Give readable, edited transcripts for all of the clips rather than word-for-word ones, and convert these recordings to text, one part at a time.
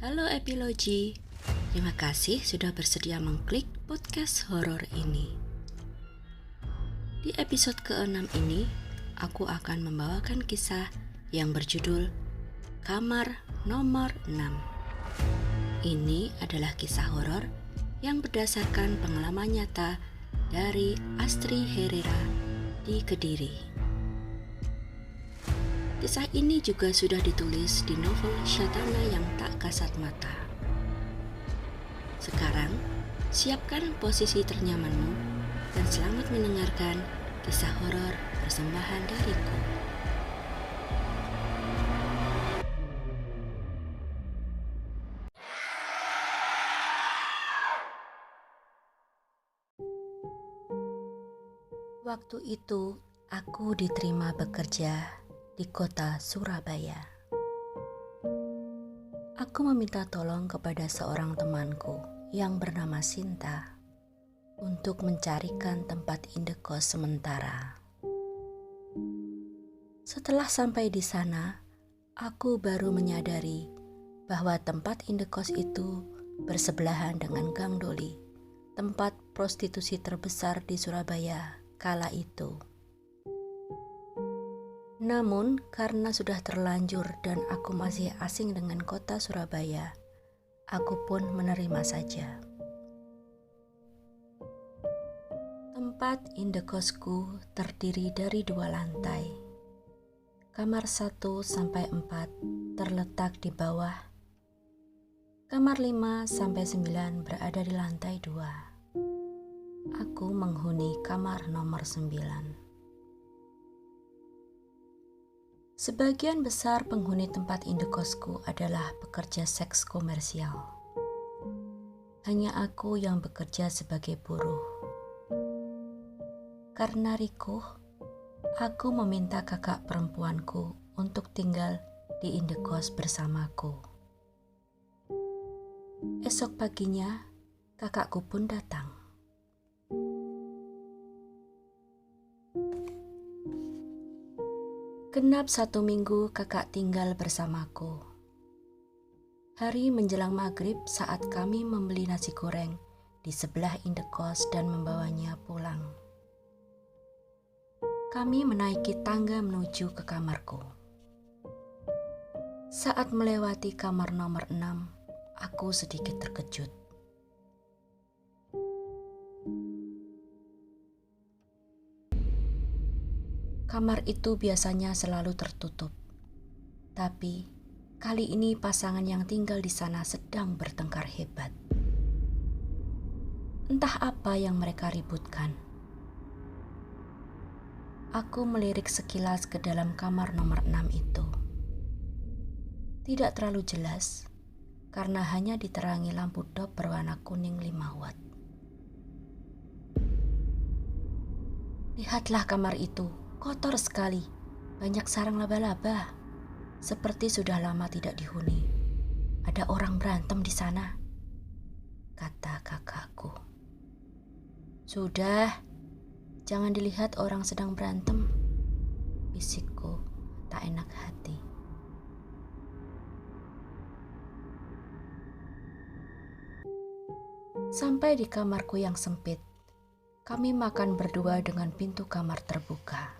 Halo Epilogi, terima kasih sudah bersedia mengklik podcast horor ini. Di episode ke-6 ini, aku akan membawakan kisah yang berjudul Kamar Nomor 6. Ini adalah kisah horor yang berdasarkan pengalaman nyata dari Astri Herrera di Kediri. Kisah ini juga sudah ditulis di novel Shatana yang tak kasat mata. Sekarang, siapkan posisi ternyamanmu dan selamat mendengarkan kisah horor persembahan dariku. Waktu itu, aku diterima bekerja di kota Surabaya. Aku meminta tolong kepada seorang temanku yang bernama Sinta untuk mencarikan tempat indekos sementara. Setelah sampai di sana, aku baru menyadari bahwa tempat indekos itu bersebelahan dengan Gang Doli, tempat prostitusi terbesar di Surabaya kala itu. Namun, karena sudah terlanjur dan aku masih asing dengan kota Surabaya, aku pun menerima saja. Tempat indekosku terdiri dari 2 lantai. Kamar 1 sampai 4 terletak di bawah. Kamar 5 sampai 9 berada di lantai 2. Aku menghuni kamar nomor 9. Sebagian besar penghuni tempat indekosku adalah pekerja seks komersial. Hanya aku yang bekerja sebagai buruh. Karena rikuh, aku meminta kakak perempuanku untuk tinggal di indekos bersamaku. Esok paginya, kakakku pun datang. Genap 1 minggu kakak tinggal bersamaku. Hari menjelang maghrib saat kami membeli nasi goreng di sebelah indekos dan membawanya pulang. Kami menaiki tangga menuju ke kamarku. Saat melewati kamar nomor 6, aku sedikit terkejut. Kamar itu biasanya selalu tertutup, tapi kali ini pasangan yang tinggal di sana sedang bertengkar hebat. Entah apa yang mereka ributkan. Aku melirik sekilas ke dalam kamar nomor 6 itu. Tidak terlalu jelas, karena hanya diterangi lampu dop berwarna kuning 5 watt. Lihatlah kamar itu. Kotor sekali, banyak sarang laba-laba. Seperti sudah lama tidak dihuni. Ada orang berantem di sana, kata kakakku. Sudah, jangan dilihat orang sedang berantem, bisikku tak enak hati. Sampai di kamarku yang sempit, kami makan berdua dengan pintu kamar terbuka.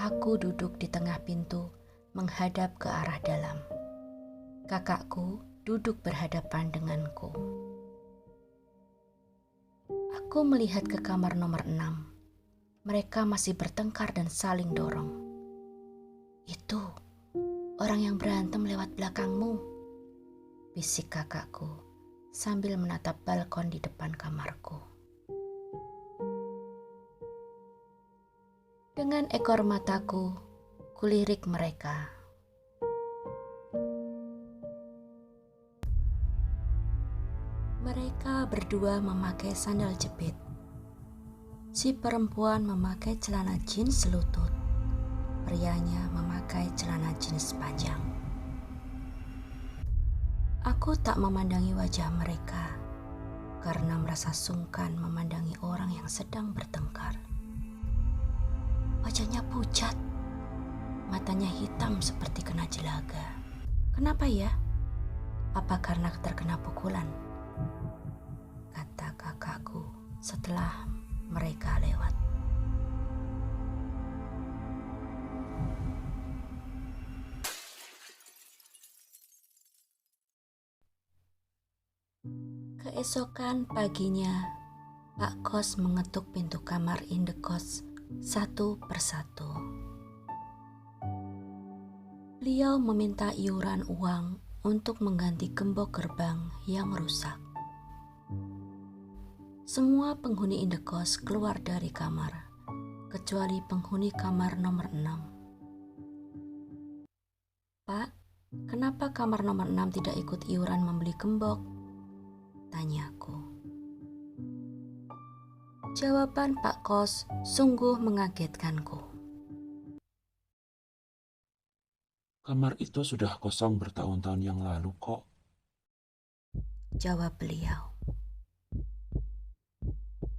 Aku duduk di tengah pintu menghadap ke arah dalam. Kakakku duduk berhadapan denganku. Aku melihat ke kamar nomor 6. Mereka masih bertengkar dan saling dorong. Itu, orang yang berantem lewat belakangmu, bisik kakakku sambil menatap balkon di depan kamarku. Dengan ekor mataku, kulirik mereka. Mereka berdua memakai sandal jepit. Si perempuan memakai celana jeans selutut. Prianya memakai celana jeans panjang. Aku tak memandangi wajah mereka karena merasa sungkan memandangi orang yang sedang bertengkar. Wajahnya pucat, matanya hitam seperti kena jelaga. Kenapa ya? Apa karena terkena pukulan? Kata kakakku setelah mereka lewat. Keesokan paginya, Pak Kos mengetuk pintu kamar indekos satu persatu. Beliau meminta iuran uang untuk mengganti gembok gerbang yang rusak. Semua penghuni indekos keluar dari kamar, kecuali penghuni kamar nomor 6. Pak, kenapa kamar nomor 6 tidak ikut iuran membeli gembok? Tanyaku. Jawaban Pak Kos sungguh mengagetkanku. Kamar itu sudah kosong bertahun-tahun yang lalu kok. Jawab beliau.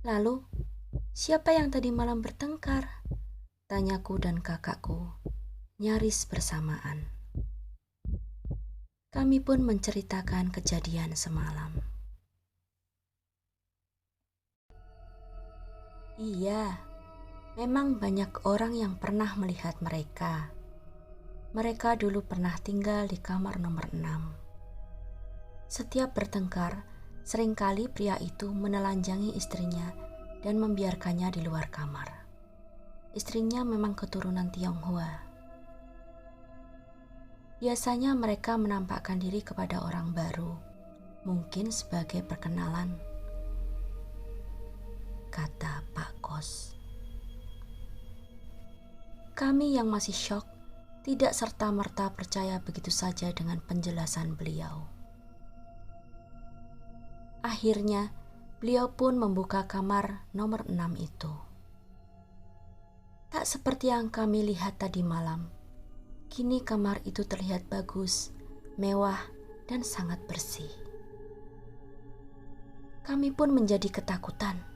Lalu, siapa yang tadi malam bertengkar? Tanyaku dan kakakku, nyaris bersamaan. Kami pun menceritakan kejadian semalam. Iya, memang banyak orang yang pernah melihat mereka. Mereka dulu pernah tinggal di kamar nomor 6. Setiap bertengkar, seringkali pria itu menelanjangi istrinya dan membiarkannya di luar kamar. Istrinya memang keturunan Tionghoa. Biasanya mereka menampakkan diri kepada orang baru, mungkin sebagai perkenalan, kata Pak Kos. Kami yang masih syok tidak serta-merta percaya begitu saja dengan penjelasan beliau. Akhirnya, beliau pun membuka kamar nomor 6 itu. Tak seperti yang kami lihat tadi malam. Kini kamar itu terlihat bagus, mewah, dan sangat bersih. Kami pun menjadi ketakutan.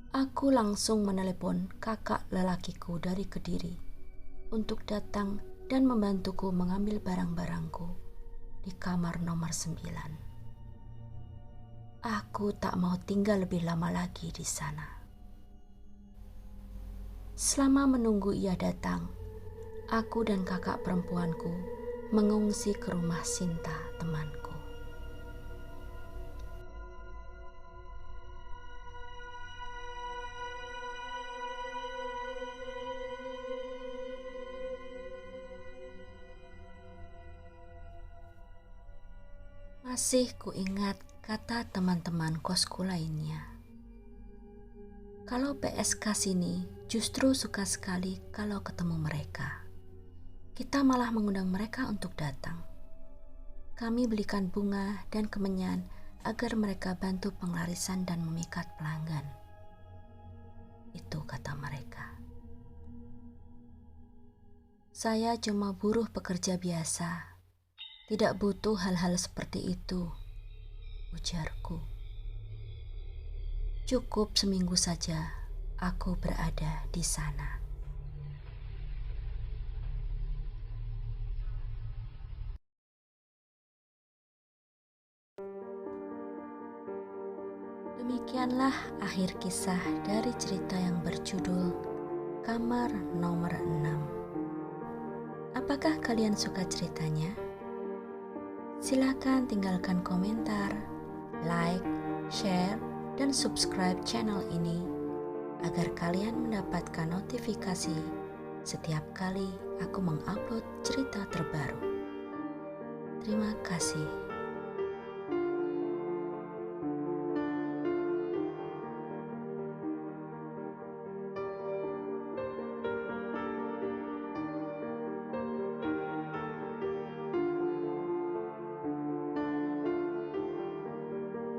Aku langsung menelepon kakak lelakiku dari Kediri untuk datang dan membantuku mengambil barang-barangku di kamar nomor 9. Aku tak mau tinggal lebih lama lagi di sana. Selama menunggu ia datang, aku dan kakak perempuanku mengungsi ke rumah Sinta, temanku. Masih kuingat kata teman-teman kosku lainnya. Kalau PSK sini justru suka sekali kalau ketemu mereka. Kita malah mengundang mereka untuk datang. Kami belikan bunga dan kemenyan agar mereka bantu penglarisan dan memikat pelanggan. Itu kata mereka. Saya cuma buruh pekerja biasa. Tidak butuh hal-hal seperti itu, ujarku. Cukup seminggu saja aku berada di sana. Demikianlah akhir kisah dari cerita yang berjudul Kamar Nomor 6. Apakah kalian suka ceritanya? Silakan tinggalkan komentar, like, share, dan subscribe channel ini agar kalian mendapatkan notifikasi setiap kali aku mengupload cerita terbaru. Terima kasih.